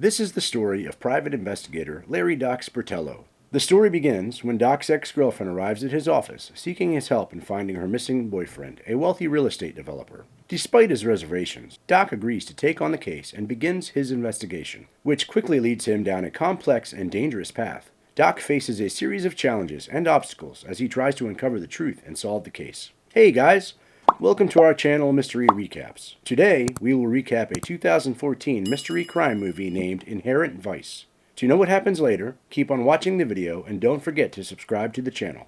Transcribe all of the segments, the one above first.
This is the story of private investigator Larry Doc Sportello. The story begins when Doc's ex-girlfriend arrives at his office seeking his help in finding her missing boyfriend, a wealthy real estate developer. Despite his reservations, Doc agrees to take on the case and begins his investigation, which quickly leads him down a complex and dangerous path. Doc faces a series of challenges and obstacles as he tries to uncover the truth and solve the case. Hey guys! Welcome to our channel Mystery Recaps. Today, we will recap a 2014 mystery crime movie named Inherent Vice. To know what happens later, keep on watching the video and don't forget to subscribe to the channel.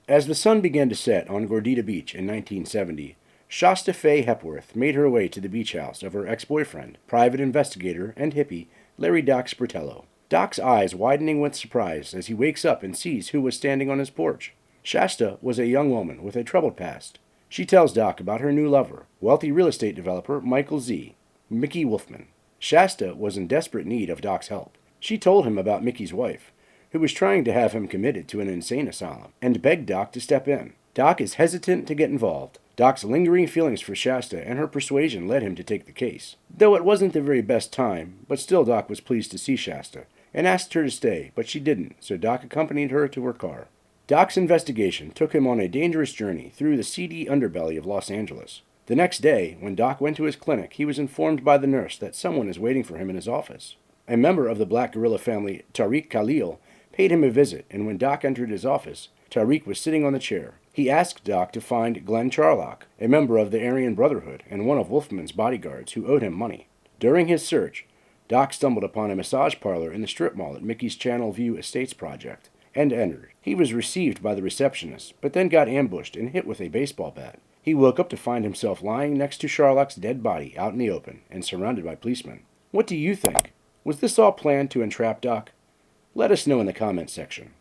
As the sun began to set on Gordita Beach in 1970, Shasta Faye Hepworth made her way to the beach house of her ex-boyfriend, private investigator and hippie Larry Doc Sportello. Doc's eyes widening with surprise as he wakes up and sees who was standing on his porch. Shasta was a young woman with a troubled past. She tells Doc about her new lover, wealthy real estate developer Michael Z. Mickey Wolfman. Shasta was in desperate need of Doc's help. She told him about Mickey's wife, who was trying to have him committed to an insane asylum, and begged Doc to step in. Doc is hesitant to get involved. Doc's lingering feelings for Shasta and her persuasion led him to take the case. Though it wasn't the very best time, but still Doc was pleased to see Shasta, and asked her to stay, but she didn't, so Doc accompanied her to her car. Doc's investigation took him on a dangerous journey through the seedy underbelly of Los Angeles. The next day, when Doc went to his clinic, he was informed by the nurse that someone is waiting for him in his office. A member of the Black Gorilla family, Tariq Khalil, paid him a visit, and when Doc entered his office, Tariq was sitting on the chair. He asked Doc to find Glenn Charlock, a member of the Aryan Brotherhood and one of Wolfman's bodyguards who owed him money. During his search, Doc stumbled upon a massage parlor in the strip mall at Mickey's Channel View Estates project, and entered. He was received by the receptionist, but then got ambushed and hit with a baseball bat. He woke up to find himself lying next to Charlock's dead body out in the open and surrounded by policemen. What do you think? Was this all planned to entrap Doc? Let us know in the comments section.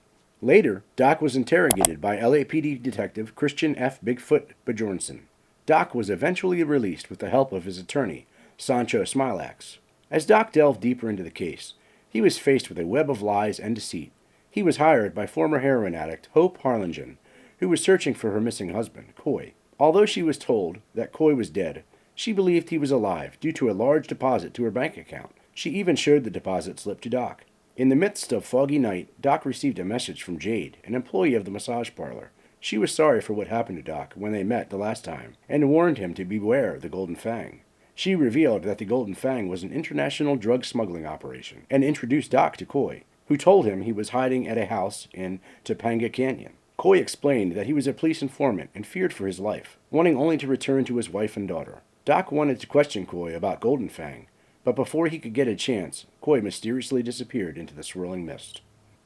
Later, Doc was interrogated by LAPD detective Christian F. Bigfoot Bjornson. Doc was eventually released with the help of his attorney, Sancho Smilax. As Doc delved deeper into the case, he was faced with a web of lies and deceit. He was hired by former heroin addict Hope Harlingen, who was searching for her missing husband, Coy. Although she was told that Coy was dead, she believed he was alive due to a large deposit to her bank account. She even showed the deposit slip to Doc. In the midst of foggy night, Doc received a message from Jade, an employee of the massage parlor. She was sorry for what happened to Doc when they met the last time, and warned him to beware of the Golden Fang. She revealed that the Golden Fang was an international drug smuggling operation, and introduced Doc to Coy, who told him he was hiding at a house in Topanga Canyon. Coy explained that he was a police informant and feared for his life, wanting only to return to his wife and daughter. Doc wanted to question Coy about Golden Fang, but before he could get a chance, Coy mysteriously disappeared into the swirling mist.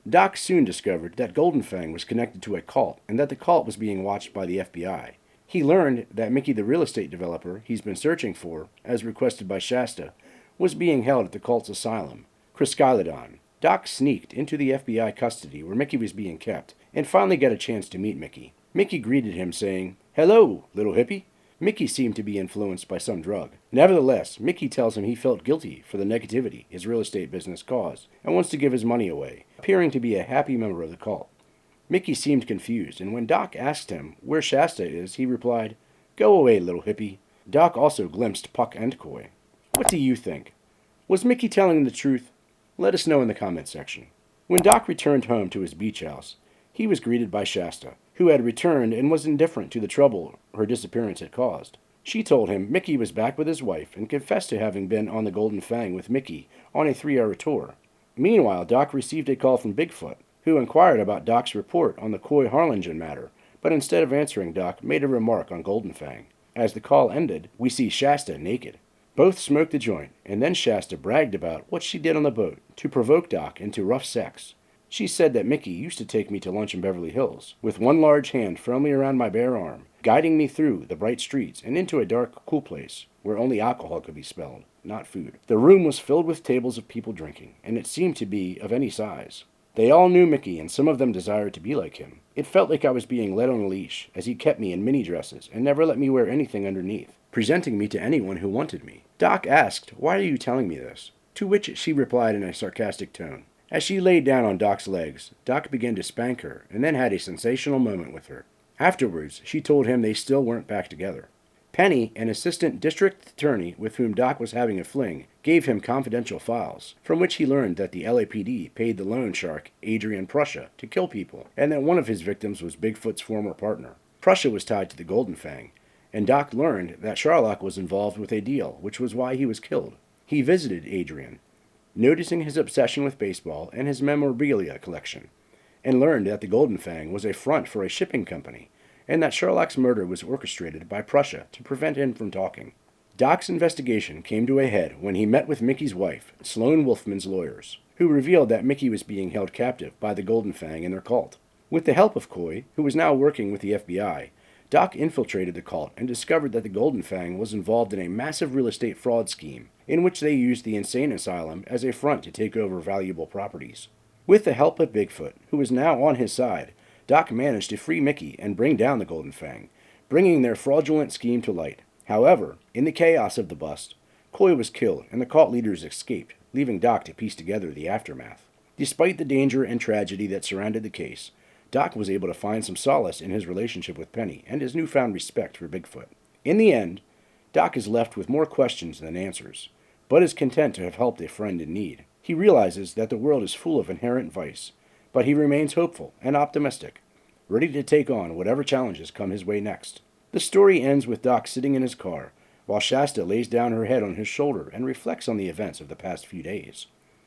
Doc soon discovered that Golden Fang was connected to a cult and that the cult was being watched by the FBI. He learned that Mickey, the real estate developer he's been searching for, as requested by Shasta, was being held at the cult's asylum, Criscalidon. Doc sneaked into the FBI custody where Mickey was being kept, and finally got a chance to meet Mickey. Mickey greeted him saying, "Hello, little hippie." Mickey seemed to be influenced by some drug. Nevertheless, Mickey tells him he felt guilty for the negativity his real estate business caused, and wants to give his money away, appearing to be a happy member of the cult. Mickey seemed confused, and when Doc asked him where Shasta is, he replied, "Go away, little hippie." Doc also glimpsed Puck and Coy. What do you think? Was Mickey telling the truth? Let us know in the comments section. When Doc returned home to his beach house, he was greeted by Shasta, who had returned and was indifferent to the trouble her disappearance had caused. She told him Mickey was back with his wife and confessed to having been on the Golden Fang with Mickey on a 3-hour tour. Meanwhile, Doc received a call from Bigfoot, who inquired about Doc's report on the Coy Harlingen matter, but instead of answering Doc, made a remark on Golden Fang. As the call ended, we see Shasta naked. Both smoked a joint, and then Shasta bragged about what she did on the boat to provoke Doc into rough sex. She said that Mickey used to take me to lunch in Beverly Hills, with one large hand firmly around my bare arm, guiding me through the bright streets and into a dark, cool place where only alcohol could be smelled, not food. The room was filled with tables of people drinking, and it seemed to be of any size. They all knew Mickey, and some of them desired to be like him. It felt like I was being led on a leash, as he kept me in mini dresses and never let me wear anything underneath, presenting me to anyone who wanted me. Doc asked, "Why are you telling me this?" To which she replied in a sarcastic tone. As she laid down on Doc's legs, Doc began to spank her and then had a sensational moment with her. Afterwards, she told him they still weren't back together. Penny, an assistant district attorney with whom Doc was having a fling, gave him confidential files, from which he learned that the LAPD paid the loan shark, Adrian Prussia, to kill people, and that one of his victims was Bigfoot's former partner. Prussia was tied to the Golden Fang, and Doc learned that Sherlock was involved with a deal, which was why he was killed. He visited Adrian, noticing his obsession with baseball and his memorabilia collection, and learned that the Golden Fang was a front for a shipping company, and that Sherlock's murder was orchestrated by Prussia to prevent him from talking. Doc's investigation came to a head when he met with Mickey's wife, Sloane Wolfman's lawyers, who revealed that Mickey was being held captive by the Golden Fang and their cult. With the help of Coy, who was now working with the FBI, Doc infiltrated the cult and discovered that the Golden Fang was involved in a massive real estate fraud scheme, in which they used the insane asylum as a front to take over valuable properties. With the help of Bigfoot, who was now on his side, Doc managed to free Mickey and bring down the Golden Fang, bringing their fraudulent scheme to light. However, in the chaos of the bust, Coy was killed and the cult leaders escaped, leaving Doc to piece together the aftermath. Despite the danger and tragedy that surrounded the case, Doc was able to find some solace in his relationship with Penny and his newfound respect for Bigfoot. In the end, Doc is left with more questions than answers, but is content to have helped a friend in need. He realizes that the world is full of inherent vice, but he remains hopeful and optimistic, ready to take on whatever challenges come his way next. The story ends with Doc sitting in his car, while Shasta lays down her head on his shoulder and reflects on the events of the past few days.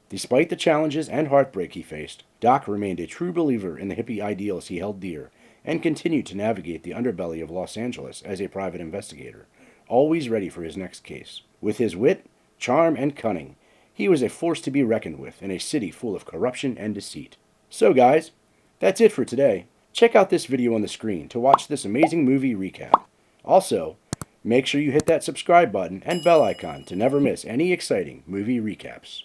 Despite the challenges and heartbreak he faced, Doc remained a true believer in the hippie ideals he held dear, and continued to navigate the underbelly of Los Angeles as a private investigator, always ready for his next case. With his wit, charm, and cunning, he was a force to be reckoned with in a city full of corruption and deceit. So guys, that's it for today. Check out this video on the screen to watch this amazing movie recap. Also, make sure you hit that subscribe button and bell icon to never miss any exciting movie recaps.